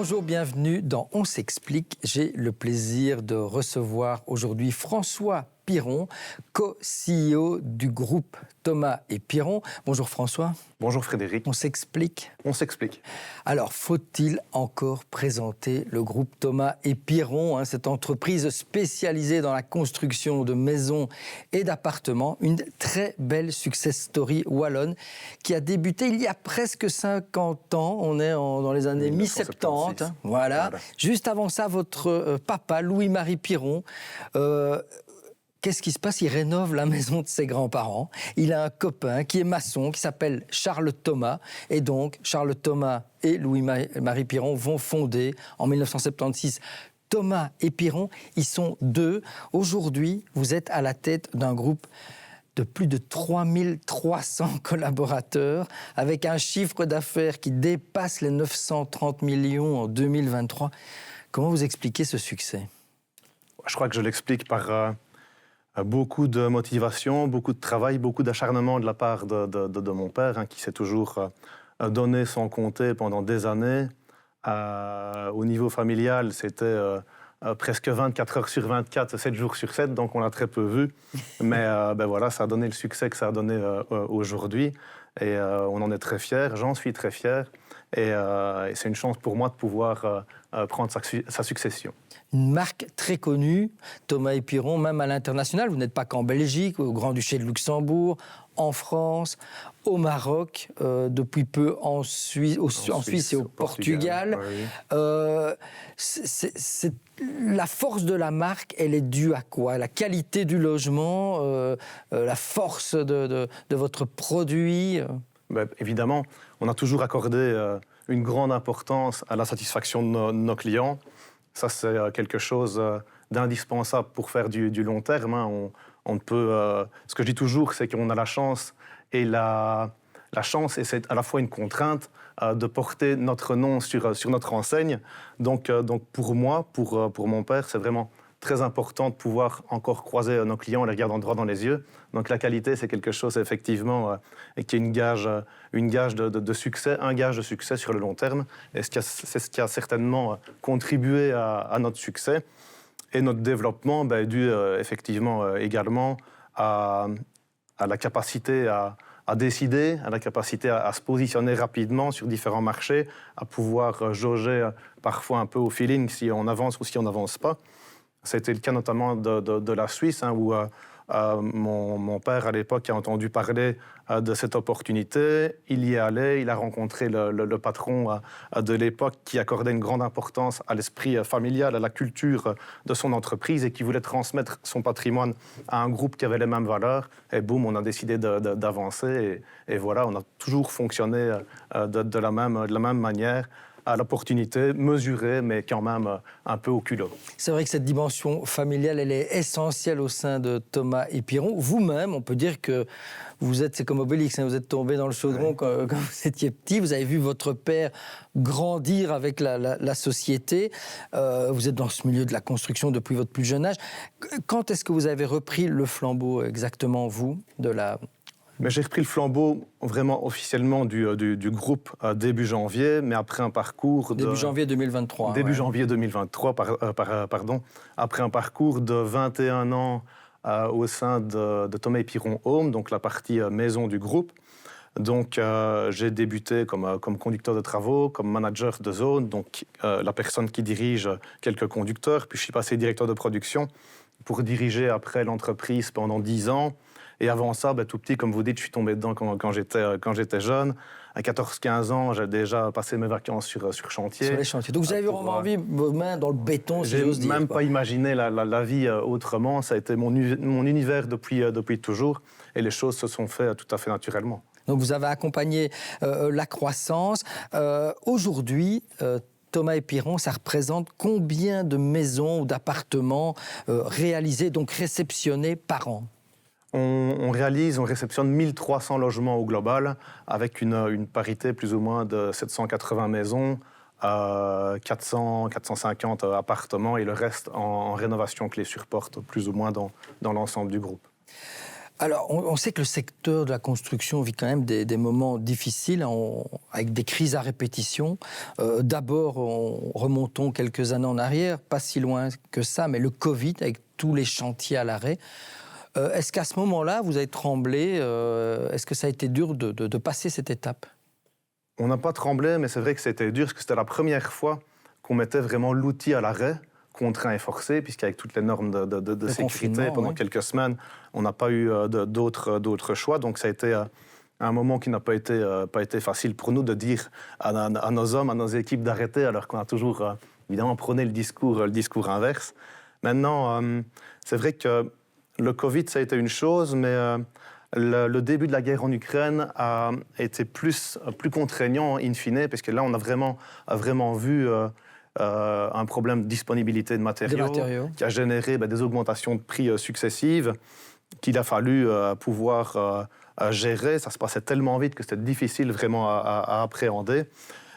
Bonjour, bienvenue dans On s'explique. J'ai le plaisir de recevoir aujourd'hui François Piron, co-CEO du groupe Thomas et Piron. Bonjour François. Bonjour Frédéric. On s'explique. On s'explique. Alors, faut-il encore présenter le groupe Thomas et Piron, cette entreprise spécialisée dans la construction de maisons et d'appartements, une très belle success story wallonne qui a débuté il y a presque 50 ans. On est dans les années mi-70. Voilà. Juste avant ça, votre papa, Louis-Marie Piron, qu'est-ce qui se passe? Il rénove la maison de ses grands-parents. Il a un copain qui est maçon, qui s'appelle Charles Thomas. Et donc, Charles Thomas et Louis-Marie Piron vont fonder, en 1976, Thomas et Piron. Ils sont deux. Aujourd'hui, vous êtes à la tête d'un groupe de plus de 3300 collaborateurs, avec un chiffre d'affaires qui dépasse les 930 millions en 2023. Comment vous expliquez ce succès? Je crois que je l'explique par beaucoup de motivation, beaucoup de travail, beaucoup d'acharnement de la part de mon père, qui s'est toujours donné sans compter pendant des années. Au niveau familial, c'était presque 24 heures sur 24, 7 jours sur 7, donc on l'a très peu vu. Mais voilà, ça a donné le succès que ça a donné aujourd'hui. Et on en est très fiers, j'en suis très fier. Et c'est une chance pour moi de pouvoir prendre sa succession. Une marque très connue, Thomas et Piron, même à l'international. Vous n'êtes pas qu'en Belgique, au Grand-Duché de Luxembourg, en France, au Maroc, depuis peu en Suisse et au Portugal. Oui. La force de la marque, elle est due à quoi? La qualité du logement, la force de votre produit Évidemment, on a toujours accordé une grande importance à la satisfaction de nos clients. Ça, c'est quelque chose d'indispensable pour faire du long terme. On peut, ce que je dis toujours, c'est qu'on a la chance, et la chance, et c'est à la fois une contrainte, de porter notre nom sur notre enseigne. Donc pour moi, pour mon père, c'est vraiment très important de pouvoir encore croiser nos clients en les regardant droit dans les yeux. Donc la qualité, c'est quelque chose effectivement qui est une gage de succès, un gage de succès sur le long terme. Et c'est ce qui a certainement contribué à notre succès. Et notre développement est dû effectivement également à la capacité à décider, à la capacité à se positionner rapidement sur différents marchés, à pouvoir jauger parfois un peu au feeling si on avance ou si on n'avance pas. C'était le cas notamment de la Suisse, où mon père, à l'époque, a entendu parler de cette opportunité. Il y est allé, il a rencontré le patron de l'époque qui accordait une grande importance à l'esprit familial, à la culture de son entreprise et qui voulait transmettre son patrimoine à un groupe qui avait les mêmes valeurs. Et boum, on a décidé d'avancer. Et voilà, on a toujours fonctionné de la même manière, à l'opportunité mesurée, mais quand même un peu au culot. C'est vrai que cette dimension familiale, elle est essentielle au sein de Thomas et Piron. Vous-même, on peut dire que c'est comme Obélix, vous êtes tombé dans le chaudron quand vous étiez petit, vous avez vu votre père grandir avec la société, vous êtes dans ce milieu de la construction depuis votre plus jeune âge. Quand est-ce que vous avez repris le flambeau exactement, vous, Mais j'ai repris le flambeau vraiment officiellement du groupe début janvier, mais après un parcours Début janvier 2023. Début janvier 2023, pardon. Après un parcours de 21 ans au sein de Thomas et Piron Home, donc la partie maison du groupe. Donc j'ai débuté comme conducteur de travaux, comme manager de zone, donc la personne qui dirige quelques conducteurs, puis je suis passé directeur de production pour diriger après l'entreprise pendant 10 ans. Et avant ça, tout petit, comme vous dites, je suis tombé dedans quand j'étais jeune. À 14-15 ans, j'ai déjà passé mes vacances sur chantier. Sur les chantiers. Donc vous avez vraiment envie, vos mains dans le béton, si j'ose dire. J'ai même pas imaginé la vie autrement. Ça a été mon univers depuis toujours. Et les choses se sont faites tout à fait naturellement. Donc vous avez accompagné la croissance. Aujourd'hui, Thomas et Piron, ça représente combien de maisons ou d'appartements réalisés, donc réceptionnés par an? On réceptionne 1300 logements au global, avec une parité plus ou moins de 780 maisons, 450 appartements et le reste en rénovation clé sur porte, plus ou moins dans l'ensemble du groupe. Alors, on sait que le secteur de la construction vit quand même des moments difficiles, avec des crises à répétition. D'abord, remontons quelques années en arrière, pas si loin que ça, mais le Covid, avec tous les chantiers à l'arrêt. Est-ce qu'à ce moment-là, vous avez tremblé Est-ce que ça a été dur de passer cette étape? On n'a pas tremblé, mais c'est vrai que c'était dur, parce que c'était la première fois qu'on mettait vraiment l'outil à l'arrêt, contraint et forcé, puisqu'avec toutes les normes de sécurité, pendant quelques semaines, on n'a pas eu d'autres choix. Donc ça a été un moment qui n'a pas été facile pour nous de dire à nos hommes, à nos équipes d'arrêter, alors qu'on a toujours évidemment prôné le discours inverse. Maintenant, c'est vrai que le Covid, ça a été une chose, mais le début de la guerre en Ukraine a été plus contraignant, in fine, parce que là, on a vraiment vu un problème de disponibilité de matériaux. Qui a généré des augmentations de prix successives qu'il a fallu pouvoir gérer. Ça se passait tellement vite que c'était difficile vraiment à appréhender.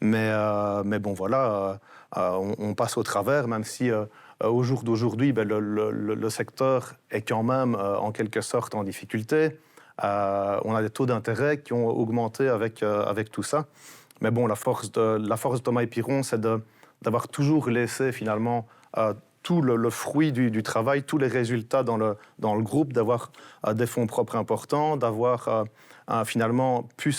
Mais bon, voilà, on passe au travers, même si au jour d'aujourd'hui, le secteur est quand même en quelque sorte en difficulté. On a des taux d'intérêt qui ont augmenté avec tout ça. Mais bon, la force de Thomas et Piron, c'est d'avoir toujours laissé finalement tout le fruit du travail, tous les résultats dans le groupe, d'avoir des fonds propres importants, d'avoir finalement pu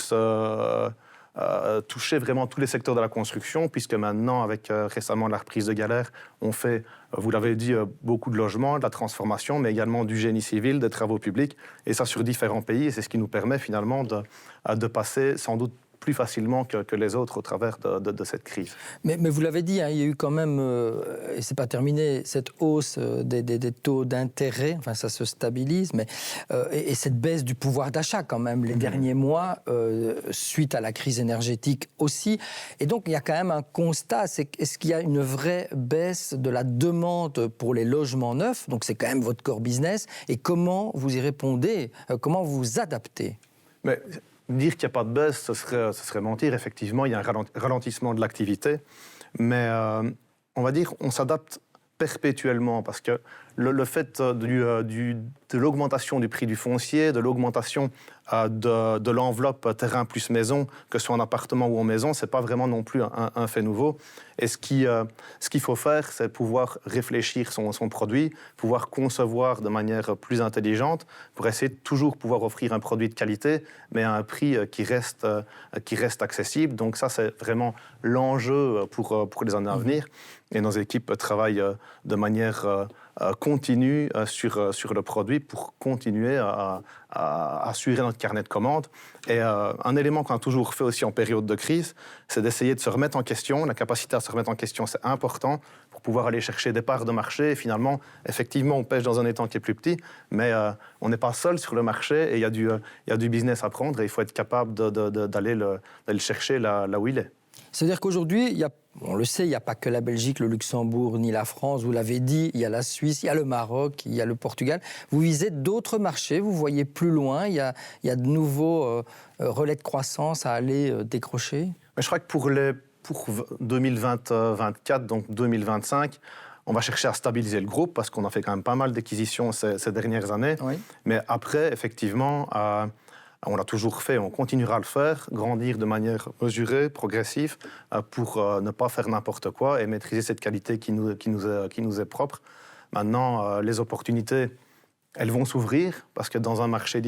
toucher vraiment tous les secteurs de la construction, puisque maintenant, avec récemment la reprise de Galère, on fait, vous l'avez dit, beaucoup de logements, de la transformation, mais également du génie civil, des travaux publics, et ça sur différents pays, et c'est ce qui nous permet finalement de passer sans doute plus facilement que les autres au travers de cette crise. Mais vous l'avez dit, il y a eu quand même, et c'est pas terminé, cette hausse des taux d'intérêt, enfin ça se stabilise, mais, et cette baisse du pouvoir d'achat quand même les derniers mois, suite à la crise énergétique aussi. Et donc il y a quand même un constat, est-ce qu'il y a une vraie baisse de la demande pour les logements neufs? Donc c'est quand même votre core business. Et comment vous y répondez? Comment vous vous adaptez? Mais dire qu'il n'y a pas de baisse, ce serait mentir. Effectivement, il y a un ralentissement de l'activité. Mais on va dire on s'adapte perpétuellement, parce que le fait de l'augmentation du prix du foncier, de l'augmentation de l'enveloppe terrain plus maison, que ce soit en appartement ou en maison, c'est pas vraiment non plus un fait nouveau. Et ce qu'il faut faire, c'est pouvoir réfléchir son produit, pouvoir concevoir de manière plus intelligente, pour essayer de toujours pouvoir offrir un produit de qualité, mais à un prix qui reste accessible. Donc ça, c'est vraiment l'enjeu pour les années à venir. Et nos équipes travaillent de manière continue sur le produit pour continuer à assurer notre carnet de commandes. Et un élément qu'on a toujours fait aussi en période de crise, c'est d'essayer de se remettre en question. La capacité à se remettre en question, c'est important pour pouvoir aller chercher des parts de marché. Et finalement, effectivement, on pêche dans un étang qui est plus petit, mais on n'est pas seul sur le marché et il y a du business à prendre et il faut être capable d'aller le chercher là où il est. C'est-à-dire qu'aujourd'hui, on le sait, il n'y a pas que la Belgique, le Luxembourg, ni la France, vous l'avez dit, il y a la Suisse, il y a le Maroc, il y a le Portugal. Vous visez d'autres marchés, vous voyez plus loin, il y a de nouveaux relais de croissance à aller décrocher. Mais je crois que pour 2024, donc 2025, on va chercher à stabiliser le groupe, parce qu'on a fait quand même pas mal d'acquisitions ces dernières années. Oui. Mais après, effectivement, on l'a toujours fait, on continuera à le faire, grandir de manière mesurée, progressive, pour ne pas faire n'importe quoi et maîtriser cette qualité qui nous est propre. Maintenant, les opportunités, elles vont s'ouvrir, parce que dans un marché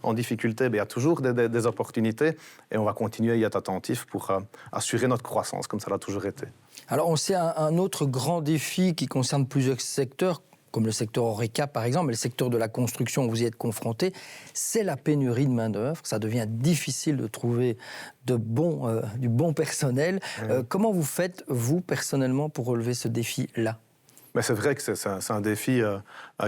en difficulté, il y a toujours des opportunités, et on va continuer à y être attentif pour assurer notre croissance, comme ça l'a toujours été. Alors, on sait un autre grand défi qui concerne plusieurs secteurs, comme le secteur Horeca par exemple, mais le secteur de la construction où vous y êtes confronté, c'est la pénurie de main-d'œuvre. Ça devient difficile de trouver du bon personnel. Comment vous faites, vous, personnellement, pour relever ce défi-là? Mais c'est vrai que c'est un défi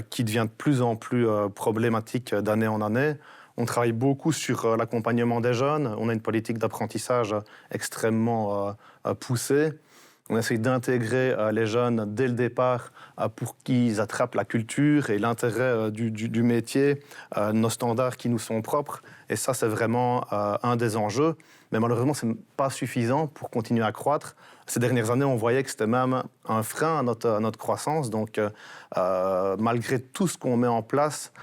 qui devient de plus en plus problématique d'année en année. On travaille beaucoup sur l'accompagnement des jeunes. On a une politique d'apprentissage extrêmement poussée. On essaie d'intégrer les jeunes dès le départ pour qu'ils attrapent la culture et l'intérêt du métier, nos standards qui nous sont propres. Et ça, c'est vraiment un des enjeux. Mais malheureusement, ce n'est pas suffisant pour continuer à croître. Ces dernières années, on voyait que c'était même un frein à notre croissance. Donc, malgré tout ce qu'on met en place,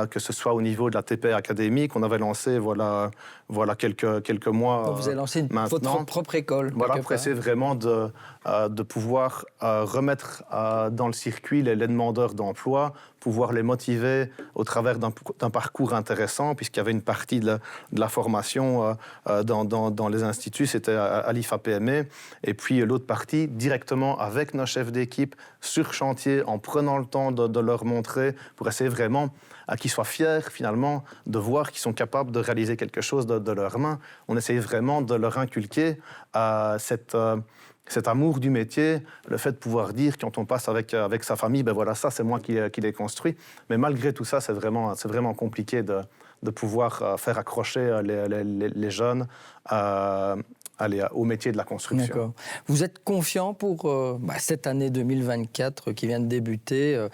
que ce soit au niveau de la TP Academy qu'on avait lancé voilà quelques mois. Donc vous avez lancé votre propre école. Voilà, pour essayer vraiment de pouvoir remettre dans le circuit les demandeurs d'emploi, pouvoir les motiver au travers d'un parcours intéressant, puisqu'il y avait une partie de la formation dans les instituts, c'était à l'IFA-PME, et puis l'autre partie directement avec nos chefs d'équipe sur chantier, en prenant le temps de leur montrer, pour essayer vraiment qu'ils soient fiers finalement de voir qu'ils sont capables de réaliser quelque chose de leurs mains. On essaye vraiment de leur inculquer cet amour du métier, le fait de pouvoir dire quand on passe avec sa famille, ben voilà, ça c'est moi qui l'ai construit. Mais malgré tout ça, c'est vraiment compliqué de pouvoir faire accrocher les jeunes au métier de la construction. D'accord. Vous êtes confiant pour cette année 2024 qui vient de débuter.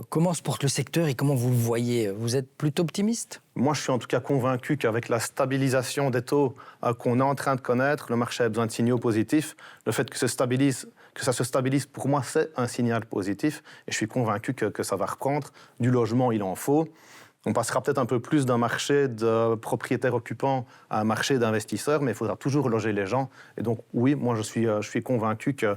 Comment se porte le secteur et comment vous le voyez? Vous êtes plutôt optimiste? Moi, je suis en tout cas convaincu qu'avec la stabilisation des taux qu'on est en train de connaître, le marché a besoin de signaux positifs. Le fait que ça se stabilise, pour moi, c'est un signal positif. Et je suis convaincu que ça va reprendre. Du logement, il en faut. On passera peut-être un peu plus d'un marché de propriétaires occupants à un marché d'investisseurs, mais il faudra toujours loger les gens. Et donc, oui, moi, je suis convaincu que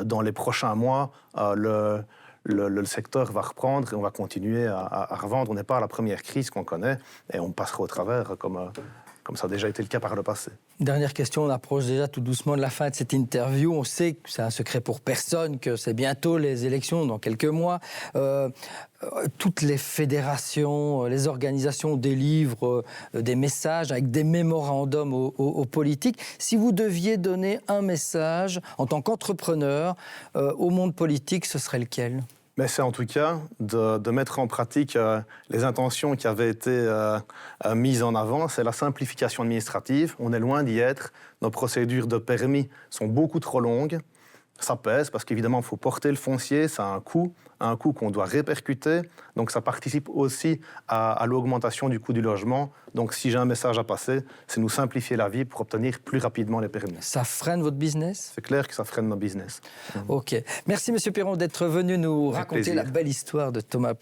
dans les prochains mois, le secteur va reprendre et on va continuer à revendre. On n'est pas à la première crise qu'on connaît et on passera au travers comme ça a déjà été le cas par le passé. Dernière question, on approche déjà tout doucement de la fin de cette interview. On sait que c'est un secret pour personne, que c'est bientôt les élections, dans quelques mois. Toutes les fédérations, les organisations délivrent des messages avec des mémorandums aux politiques. Si vous deviez donner un message en tant qu'entrepreneur au monde politique, ce serait lequel ? Mais c'est en tout cas de mettre en pratique les intentions qui avaient été mises en avant. C'est la simplification administrative. On est loin d'y être. Nos procédures de permis sont beaucoup trop longues. Ça pèse parce qu'évidemment, il faut porter le foncier. Ça a un coût qu'on doit répercuter. Donc, ça participe aussi à l'augmentation du coût du logement. Donc, si j'ai un message à passer, c'est nous simplifier la vie pour obtenir plus rapidement les permis. Ça freine votre business ? C'est clair que ça freine nos business. OK. Merci, Monsieur Piron, d'être venu nous raconter la belle histoire de Thomas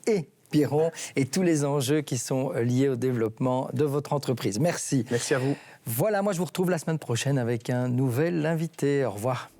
et Piron et tous les enjeux qui sont liés au développement de votre entreprise. Merci. Merci à vous. Voilà, moi je vous retrouve la semaine prochaine avec un nouvel invité. Au revoir.